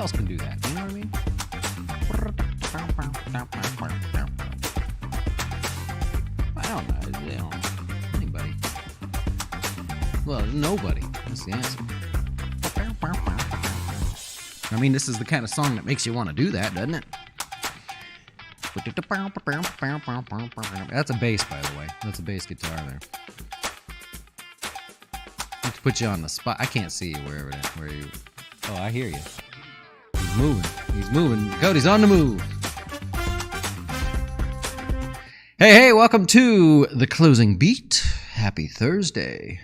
else can do that? You know what I mean? I don't know. Anybody. Well, nobody. That's the answer. I mean, this is the kind of song that makes you want to do that, doesn't it? That's a bass, by the way. That's a bass guitar there. I have to put you on the spot. I can't see you where you... Oh, I hear you. He's moving. He's moving. Cody's on the move. Hey, welcome to The Closing Beat. Happy Thursday.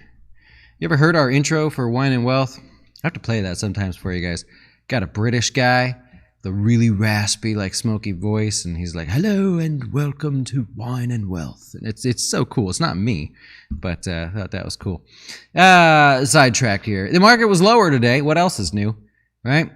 You ever heard our intro for Wine and Wealth? I have to play that sometimes for you guys. Got a British guy, the really raspy, like smoky voice, and he's like, "Hello and welcome to Wine and Wealth." And it's so cool. It's not me, but I thought that was cool. Sidetrack here. The market was lower today. What else is new, right?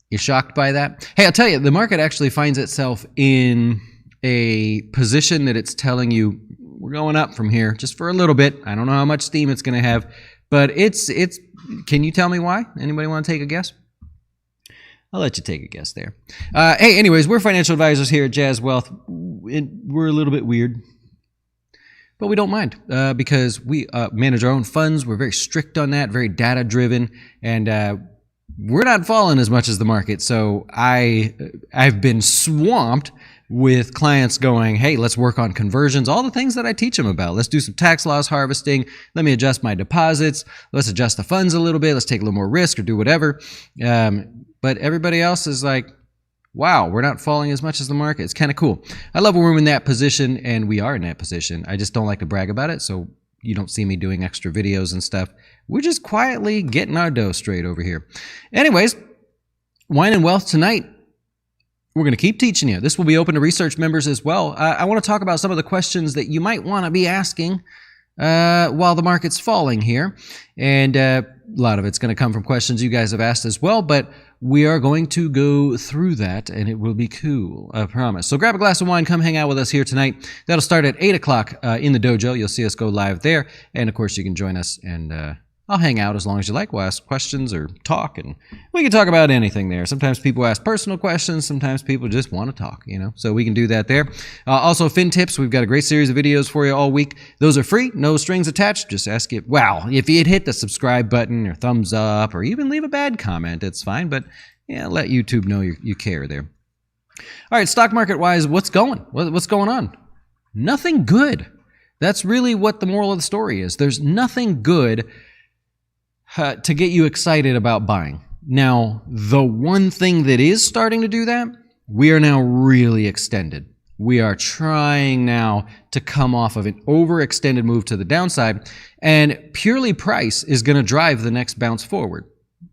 You shocked by that? Hey, I'll tell you, the market actually finds itself in a position that it's telling you, we're going up from here just for a little bit. I don't know how much steam it's going to have, but it's. Can you tell me why? Anybody want to take a guess? I'll let you take a guess there. Hey, anyways, we're financial advisors here at Jazz Wealth. We're a little bit weird, but we don't mind because we manage our own funds. We're very strict on that, very data-driven, and we're not falling as much as the market. So I've been swamped with clients going, hey, let's work on conversions, all the things that I teach them about. Let's do some tax loss harvesting. Let me adjust my deposits. Let's adjust the funds a little bit. Let's take a little more risk or do whatever. But everybody else is like, wow, we're not falling as much as the market. It's kind of cool. I love when we're in that position, and we are in that position. I just don't like to brag about it, so you don't see me doing extra videos and stuff. We're just quietly getting our dough straight over here. Anyways, Wine and Wealth tonight. We're going to keep teaching you. This will be open to research members as well. I want to talk about some of the questions that you might want to be asking while the market's falling here. And a lot of it's going to come from questions you guys have asked as well, but we are going to go through that, and it will be cool, I promise. So grab a glass of wine, come hang out with us here tonight. That'll start at 8 o'clock in the dojo. You'll see us go live there. And, of course, you can join us, and I'll hang out as long as you like. We'll ask questions or talk, and we can talk about anything there. Sometimes people ask personal questions. Sometimes people just want to talk, so we can do that there. Also, Fin Tips. We've got a great series of videos for you all week. Those are free, no strings attached. Just ask it. Wow, if you'd hit the subscribe button or thumbs up or even leave a bad comment, it's fine. But yeah, let YouTube know you care there. All right, stock market-wise, what's going on? Nothing good. That's really what the moral of the story is. There's nothing good to get you excited about buying. Now, the one thing that is starting to do that, we are now really extended. We are trying now to come off of an overextended move to the downside, and purely price is going to drive the next bounce forward.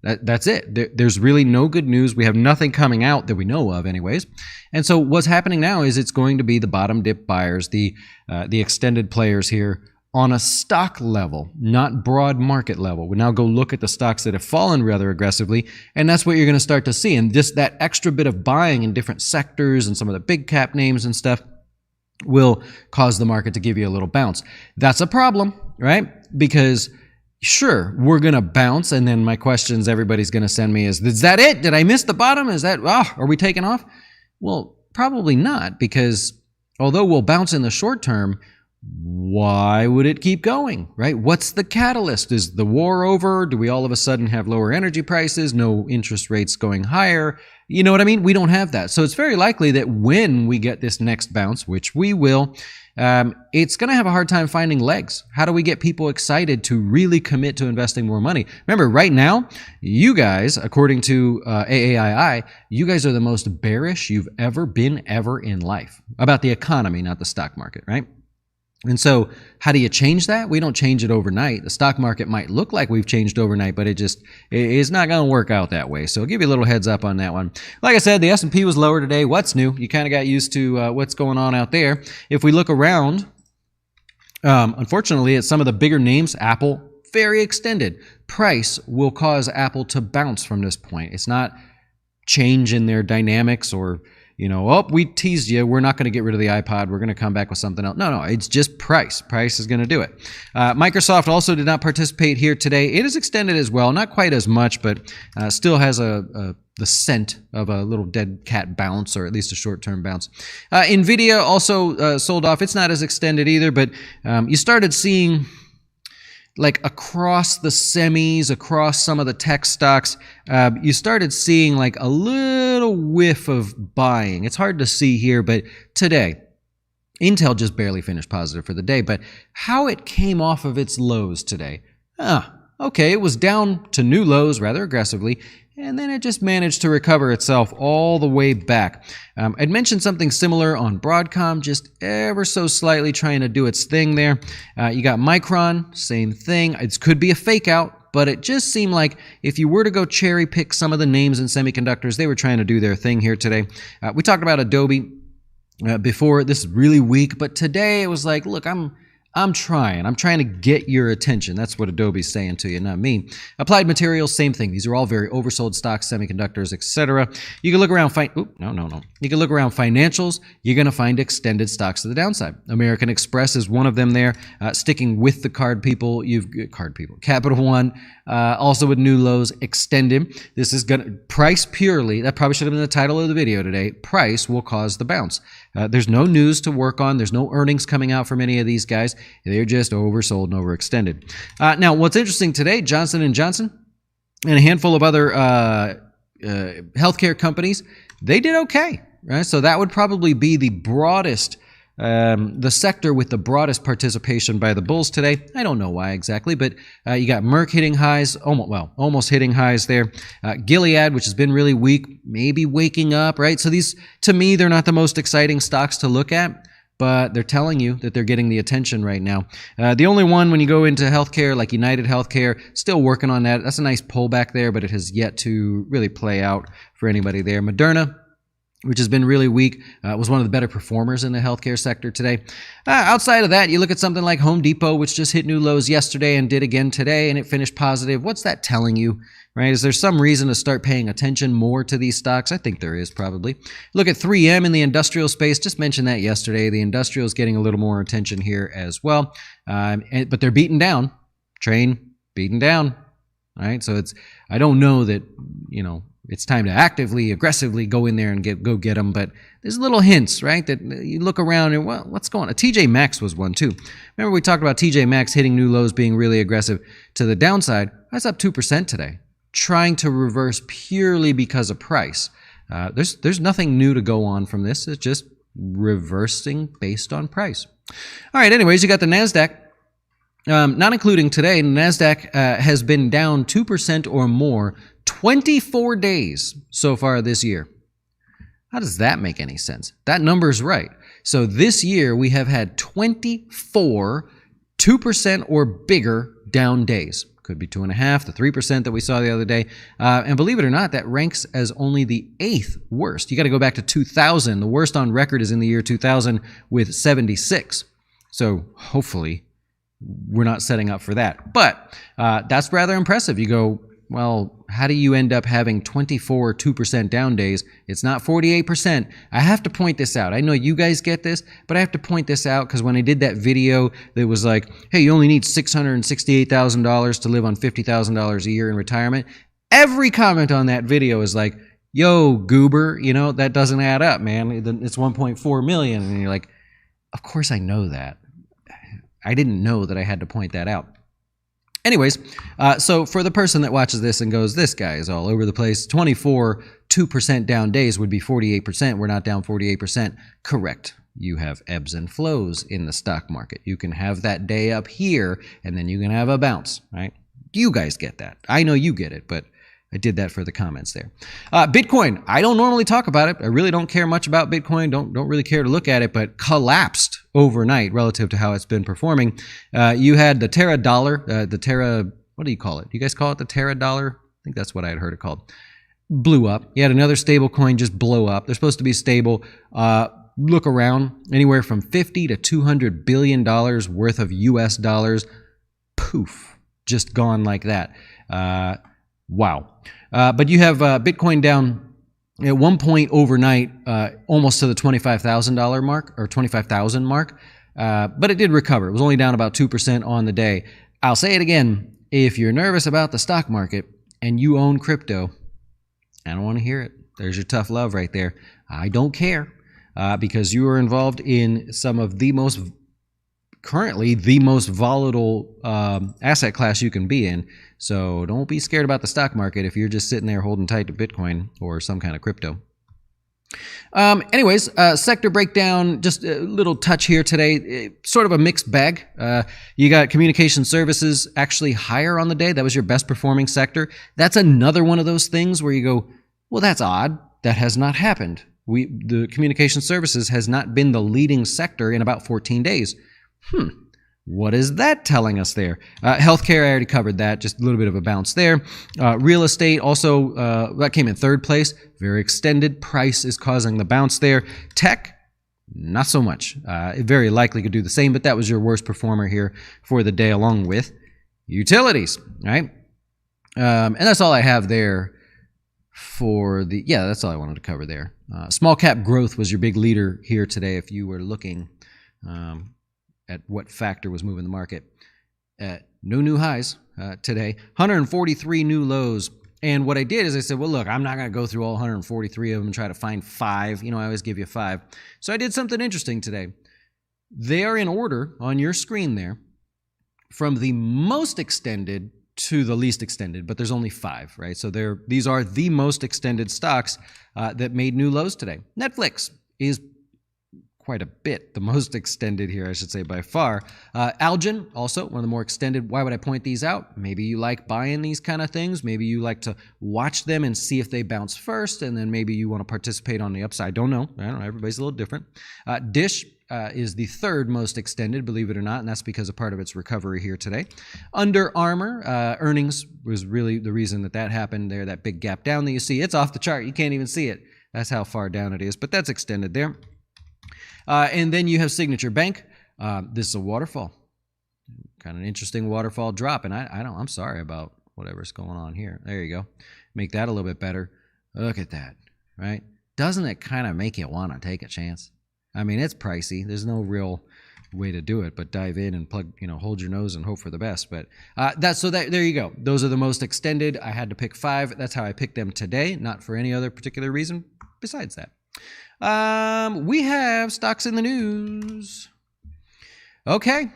That's it. There's really no good news. We have nothing coming out that we know of anyways. And so what's happening now is it's going to be the bottom dip buyers, the extended players here, on a stock level, not broad market level. We now go look at the stocks that have fallen rather aggressively, and that's what you're going to start to see. And just that extra bit of buying in different sectors and some of the big cap names and stuff will cause the market to give you a little bounce. That's a problem, right? Because sure, we're going to bounce, and then my questions everybody's going to send me is that it? Did I miss the bottom? Are we taking off? Well, probably not, because although we'll bounce in the short term, why would it keep going, right? What's the catalyst? Is the war over? Do we all of a sudden have lower energy prices, no interest rates going higher? You know what I mean? We don't have that. So it's very likely that when we get this next bounce, which we will, it's going to have a hard time finding legs. How do we get people excited to really commit to investing more money? Remember, right now, you guys, according to AAII, you guys are the most bearish you've ever been in life about the economy, not the stock market, right? And so how do you change that? We don't change it overnight. The stock market might look like we've changed overnight, but it's not going to work out that way. So I'll give you a little heads up on that one. Like I said, the S&P was lower today. What's new? You kind of got used to what's going on out there. If we look around, unfortunately, at some of the bigger names, Apple, very extended. Price will cause Apple to bounce from this point. It's not change in their dynamics or oh, we teased you. We're not going to get rid of the iPod. We're going to come back with something else. No, it's just price. Price is going to do it. Microsoft also did not participate here today. It is extended as well, not quite as much, but still has the scent of a little dead cat bounce, or at least a short-term bounce. NVIDIA also sold off. It's not as extended either, but you started seeing, like, across the semis, across some of the tech stocks, you started seeing like a little whiff of buying. It's hard to see here, but today, Intel just barely finished positive for the day, but how it came off of its lows today. Okay, it was down to new lows rather aggressively, and then it just managed to recover itself all the way back. I'd mentioned something similar on Broadcom, just ever so slightly trying to do its thing there. You got Micron, same thing. It could be a fake out, but it just seemed like if you were to go cherry pick some of the names in semiconductors, they were trying to do their thing here today. We talked about Adobe before. This is really weak, but today it was like, look, I'm trying to get your attention. That's what Adobe's saying to you, not me. Applied Materials, same thing. These are all very oversold stocks, semiconductors, etc. You can look around. You can look around financials. You're going to find extended stocks to the downside. American Express is one of them there. Sticking with the Capital One, also with new lows, extended. This is going to price purely. That probably should have been the title of the video today. Price will cause the bounce. There's no news to work on. There's no earnings coming out from any of these guys. They're just oversold and overextended. Now, what's interesting today, Johnson & Johnson and a handful of other healthcare companies, they did okay, right? So that would probably be the broadest, the sector with the broadest participation by the bulls today. I don't know why exactly, but you got Merck hitting highs, almost hitting highs there. Gilead, which has been really weak, maybe waking up, right? So these, to me, they're not the most exciting stocks to look at, but they're telling you that they're getting the attention right now. The only one, when you go into healthcare, like United Healthcare, still working on that. That's a nice pullback there, but it has yet to really play out for anybody there. Moderna, which has been really weak, was one of the better performers in the healthcare sector today. Outside of that, you look at something like Home Depot, which just hit new lows yesterday and did again today, and it finished positive. What's that telling you, right? Is there some reason to start paying attention more to these stocks? I think there is, probably. Look at 3M in the industrial space. Just mentioned that yesterday. The industrial is getting a little more attention here as well, but they're beaten down. Train beaten down, right? So I don't know that, it's time to actively, aggressively go in there and go get them. But there's little hints, right? That you look around and, what's going on? TJ Maxx was one too. Remember we talked about TJ Maxx hitting new lows, being really aggressive to the downside. That's up 2% today, trying to reverse purely because of price. There's nothing new to go on from this. It's just reversing based on price. All right, anyways, you got the NASDAQ. Not including today, NASDAQ has been down 2% or more 24 days so far this year. How does that make any sense? That number's right. So this year we have had 24 2% or bigger down days. Could be 2.5%, the 3% that we saw the other day. And believe it or not, that ranks as only the 8th worst. You got to go back to 2000. The worst on record is in the year 2000 with 76. So hopefully we're not setting up for that. But that's rather impressive. You go, well, how do you end up having 24 2% down days? It's not 48%. I have to point this out. I know you guys get this, but I have to point this out because when I did that video that was like, hey, you only need $668,000 to live on $50,000 a year in retirement, every comment on that video is like, yo, goober, that doesn't add up, man. It's 1.4 million. And you're like, of course I know that. I didn't know that I had to point that out. Anyways, so for the person that watches this and goes, this guy is all over the place, 24 2% down days would be 48%. We're not down 48%. Correct. You have ebbs and flows in the stock market. You can have that day up here, and then you can have a bounce, right? You guys get that. I know you get it, but I did that for the comments there. Bitcoin, I don't normally talk about it. I really don't care much about Bitcoin. Don't really care to look at it, but collapsed overnight relative to how it's been performing. You had the Terra dollar, what do you call it? You guys call it the Terra dollar? I think that's what I had heard it called. Blew up. You had another stable coin just blow up. They're supposed to be stable. Look around, anywhere from $50 to $200 billion worth of US dollars. Poof, just gone like that. Wow. But you have Bitcoin down At one point overnight, almost to the $25,000 mark or 25,000 mark, but it did recover. It was only down about 2% on the day. I'll say it again. If you're nervous about the stock market and you own crypto, I don't want to hear it. There's your tough love right there. I don't care because you are involved in some of currently the most volatile asset class you can be in. So don't be scared about the stock market if you're just sitting there holding tight to Bitcoin or some kind of crypto. Anyways, sector breakdown, just a little touch here today, sort of a mixed bag. You got communication services actually higher on the day. That was your best performing sector. That's another one of those things where you go, well, that's odd. That has not happened. The communication services has not been the leading sector in about 14 days. What is that telling us there? Healthcare, I already covered that. Just a little bit of a bounce there. Real estate also, that came in third place. Very extended. Price is causing the bounce there. Tech, not so much. It very likely could do the same, but that was your worst performer here for the day, along with utilities, right? And that's all I have there for that's all I wanted to cover there. Small cap growth was your big leader here today if you were looking at what factor was moving the market. No new highs today, 143 new lows. And what I did is I said, well, look, I'm not going to go through all 143 of them and try to find 5. I always give you 5. So I did something interesting today. They are in order on your screen there from the most extended to the least extended, but there's only 5, right? So these are the most extended stocks that made new lows today. Netflix is quite a bit the most extended here, I should say, by far. Algin, also one of the more extended. Why would I point these out? Maybe you like buying these kind of things. Maybe you like to watch them and see if they bounce first, and then maybe you want to participate on the upside. Don't know. Everybody's a little different. Dish is the third most extended, believe it or not, and that's because of part of its recovery here today. Under Armour, earnings was really the reason that happened there, that big gap down that you see. It's off the chart. You can't even see it. That's how far down it is, but that's extended there. And then you have Signature Bank. This is a waterfall, kind of an interesting waterfall drop. And I'm sorry about whatever's going on here. There you go. Make that a little bit better. Look at that, right? Doesn't it kind of make you want to take a chance? I mean, it's pricey. There's no real way to do it, but dive in and hold your nose and hope for the best. But there you go. Those are the most extended. I had to pick 5. That's how I picked them today, not for any other particular reason besides that. We have stocks in the news. Okay.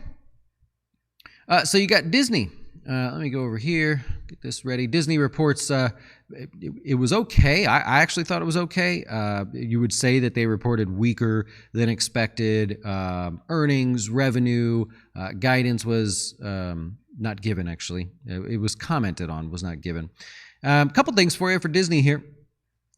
So you got Disney. Let me go over here, get this ready. Disney reports it was okay. I actually thought it was okay. You would say that they reported weaker than expected. Earnings, revenue, guidance was not given, actually. It was commented on, was not given. Couple things for you for Disney here,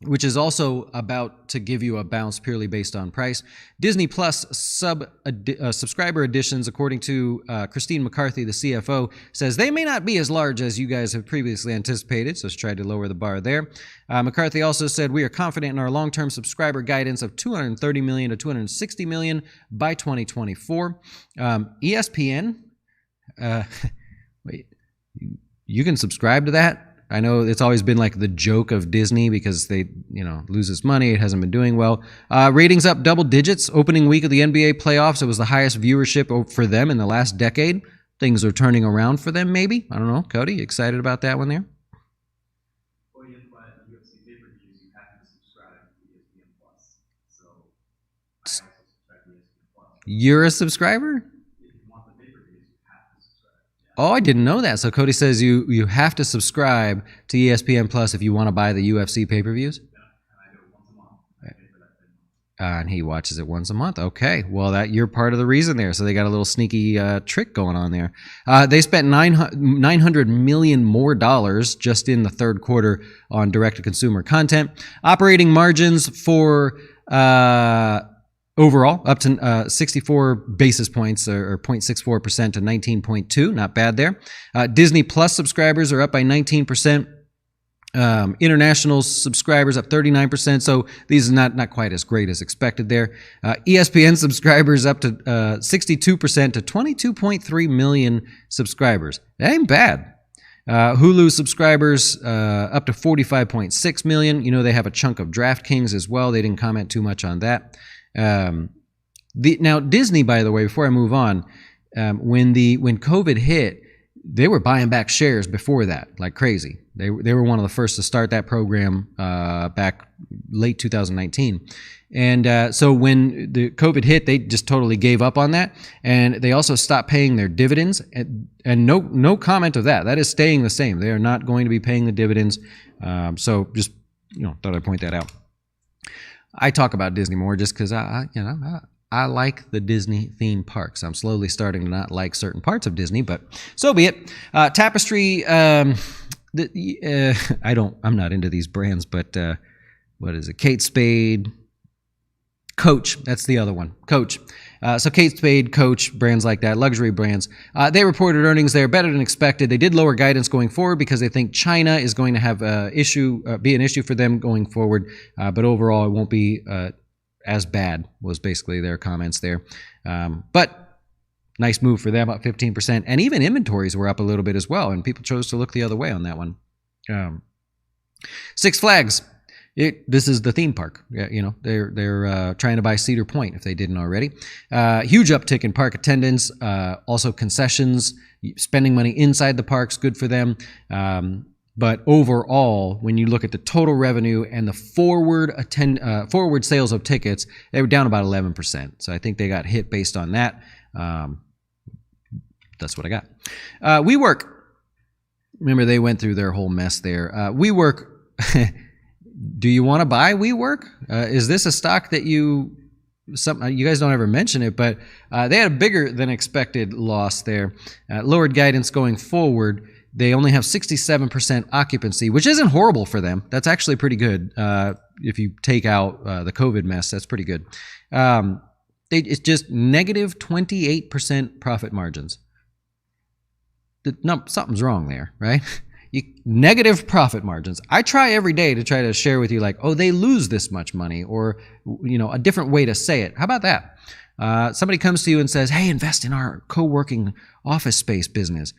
which is also about to give you a bounce purely based on price. Disney Plus subscriber additions, according to Christine McCarthy, the CFO, says they may not be as large as you guys have previously anticipated, so she tried to lower the bar there. McCarthy also said, we are confident in our long-term subscriber guidance of 230 million to 260 million by 2024. ESPN, wait, you can subscribe to that? I know it's always been like the joke of Disney because they, loses money. It hasn't been doing well. Ratings up double digits. Opening week of the NBA playoffs, it was the highest viewership for them in the last decade. Things are turning around for them, maybe. I don't know. Cody, you excited about that one there? Well, you UFC pay-per-views, you have to subscribe to ESPN Plus. So I also subscribe to ESPN Plus. You're a subscriber? Oh, I didn't know that. So Cody says you have to subscribe to ESPN Plus if you want to buy the UFC pay-per-views? Yeah, and I do it once a month. And he watches it once a month. Okay, well, you're part of the reason there. So they got a little sneaky trick going on there. They spent $900 million more just in the third quarter on direct-to-consumer content. Operating margins for overall, up to 64 basis points or 0.64% to 19.2. Not bad there. Disney Plus subscribers are up by 19%. International subscribers up 39%. So these are not quite as great as expected there. ESPN subscribers up to 62% to 22.3 million subscribers. That ain't bad. Hulu subscribers up to 45.6 million. You know, they have a chunk of DraftKings as well. They didn't comment too much on that. Now, Disney, by the way, before I move on, when COVID hit, they were buying back shares before that like crazy. They were one of the first to start that program back late 2019. And so when the COVID hit, they just totally gave up on that. And they also stopped paying their dividends. And no comment of that. That is staying the same. They are not going to be paying the dividends. So just, thought I'd point that out. I talk about Disney more just because I like the Disney theme parks. I'm slowly starting to not like certain parts of Disney, but so be it. Tapestry, I'm not into these brands, but what is it? Kate Spade, Coach, that's the other one, Coach. So Kate Spade, Coach, brands like that, luxury brands. They reported earnings there better than expected. They did lower guidance going forward because they think China is going to have be an issue for them going forward. But overall, it won't be as bad, was basically their comments there. But nice move for them, up 15%. And even inventories were up a little bit as well, and people chose to look the other way on that one. Six Flags. This is the theme park. They're trying to buy Cedar Point if they didn't already. Huge uptick in park attendance. Also concessions, spending money inside the parks, good for them. But overall, when you look at the total revenue and the forward sales of tickets, they were down about 11%. So I think they got hit based on that. That's what I got. WeWork. Remember, they went through their whole mess there. WeWork. Do you want to buy WeWork? Is this a stock that you guys don't ever mention it, but they had a bigger than expected loss there. Lowered guidance going forward. They only have 67% occupancy, which isn't horrible for them. That's actually pretty good. If you take out the COVID mess, that's pretty good. It's just negative 28% profit margins. No, something's wrong there, right? Negative profit margins. I try every day to try to share with you they lose this much money, or a different way to say it. How about that? Somebody comes to you and says, hey, invest in our co-working office space business.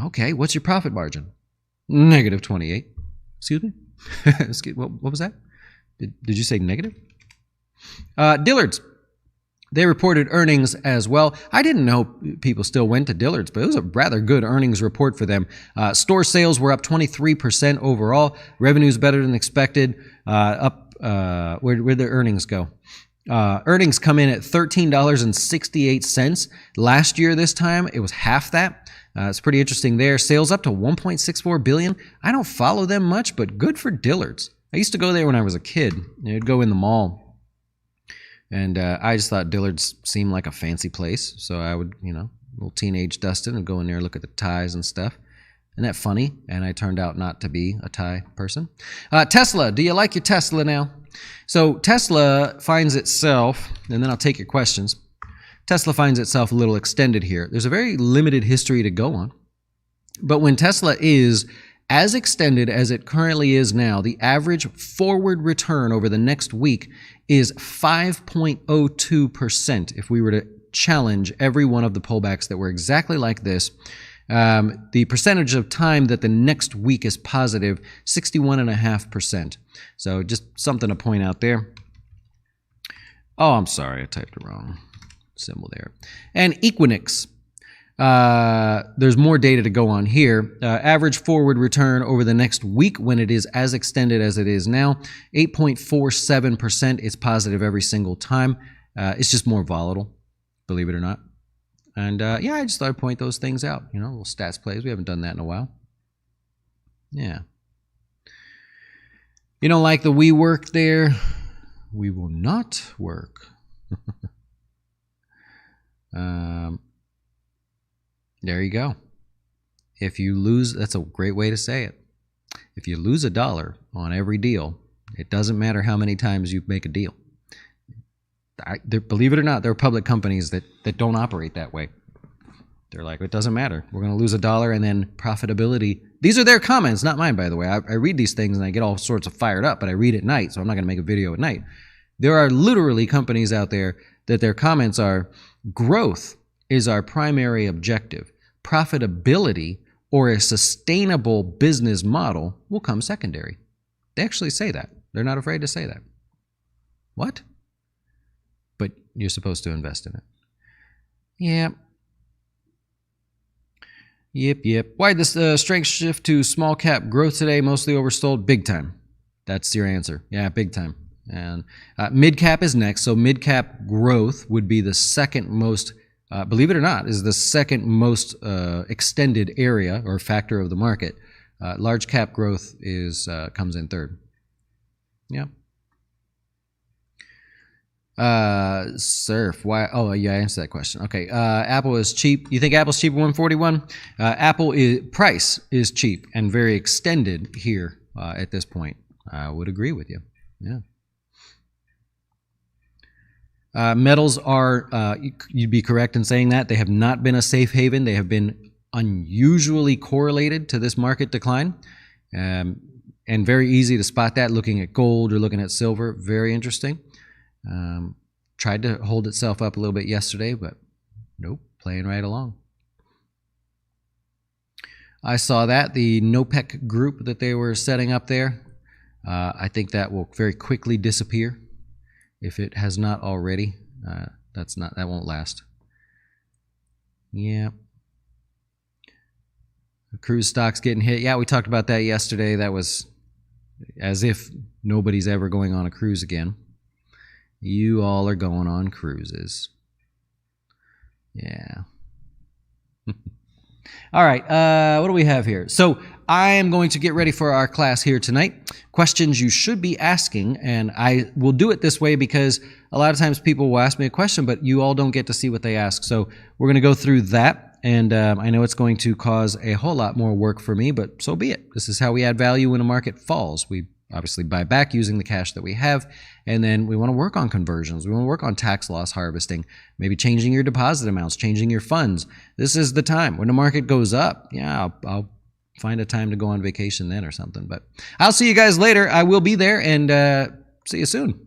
Okay, what's your profit margin? Negative 28. Excuse me? What was that? Did you say negative? Dillard's. They reported earnings as well. I didn't know people still went to Dillard's, but it was a rather good earnings report for them. Store sales were up 23% overall. Revenues better than expected. Where'd the earnings go? Earnings come in at $13.68. Last year this time, it was half that. It's pretty interesting there. Sales up to $1.64 billion. I don't follow them much, but good for Dillard's. I used to go there when I was a kid. I'd go in the mall. And I just thought Dillard's seemed like a fancy place. So I would, little teenage Dustin, would go in there, look at the ties and stuff. Isn't that funny? And I turned out not to be a tie person. Tesla. Do you like your Tesla now? So Tesla finds itself, and then I'll take your questions. Tesla finds itself a little extended here. There's a very limited history to go on. But when Tesla is as extended as it currently is now, the average forward return over the next week is 5.02% if we were to challenge every one of the pullbacks that were exactly like this. The percentage of time that the next week is positive, 61.5%. So just something to point out there. Oh, I'm sorry, I typed the wrong symbol there. And Equinix. There's more data to go on here. Average forward return over the next week when it is as extended as it is now, 8.47%. It's positive every single time. It's just more volatile, believe it or not. And I just thought I'd point those things out. Little stats plays. We haven't done that in a while. Yeah. You don't like the we work there? We will not work. There you go. If you lose, that's a great way to say it. If you lose $1 on every deal, it doesn't matter how many times you make a deal. Believe it or not, there are public companies that don't operate that way. They're like, it doesn't matter. We're going to lose $1 and then profitability. These are their comments, not mine, by the way. I read these things and I get all sorts of fired up, but I read at night, so I'm not going to make a video at night. There are literally companies out there that their comments are, growth is our primary objective. Profitability or a sustainable business model will come secondary. They actually say that. They're not afraid to say that. What? But you're supposed to invest in it. Yeah. Yep. Why this strength shift to small cap growth today? Mostly oversold. Big time. That's your answer. Yeah, big time. And mid cap is next. So mid cap growth would be the second most, believe it or not, is the second most extended area or factor of the market. Large cap growth is comes in third. Yeah. Surf. Why? Oh, yeah, I answered that question. Okay. Apple is cheap. You think Apple's cheap at 141? Apple price is cheap and very extended here at this point. I would agree with you. Yeah. Metals are, you'd be correct in saying that. They have not been a safe haven. They have been unusually correlated to this market decline. And very easy to spot that looking at gold or looking at silver. Very interesting. Tried to hold itself up a little bit yesterday, but nope, playing right along. I saw that, the NOPEC group that they were setting up there. I think that will very quickly disappear if it has not already. That won't last. Yeah. The cruise stocks getting hit. Yeah, we talked about that yesterday. That was as if nobody's ever going on a cruise again. You all are going on cruises. Yeah. All right. What do we have here? So I am going to get ready for our class here tonight. Questions you should be asking, and I will do it this way because a lot of times people will ask me a question, but you all don't get to see what they ask. So we're going to go through that, and I know it's going to cause a whole lot more work for me, but so be it. This is how we add value when a market falls. We obviously buy back using the cash that we have, and then we want to work on conversions. We want to work on tax loss harvesting, maybe changing your deposit amounts, changing your funds. This is the time. When the market goes up, yeah, I'll find a time to go on vacation then or something. But I'll see you guys later. I will be there, and see you soon.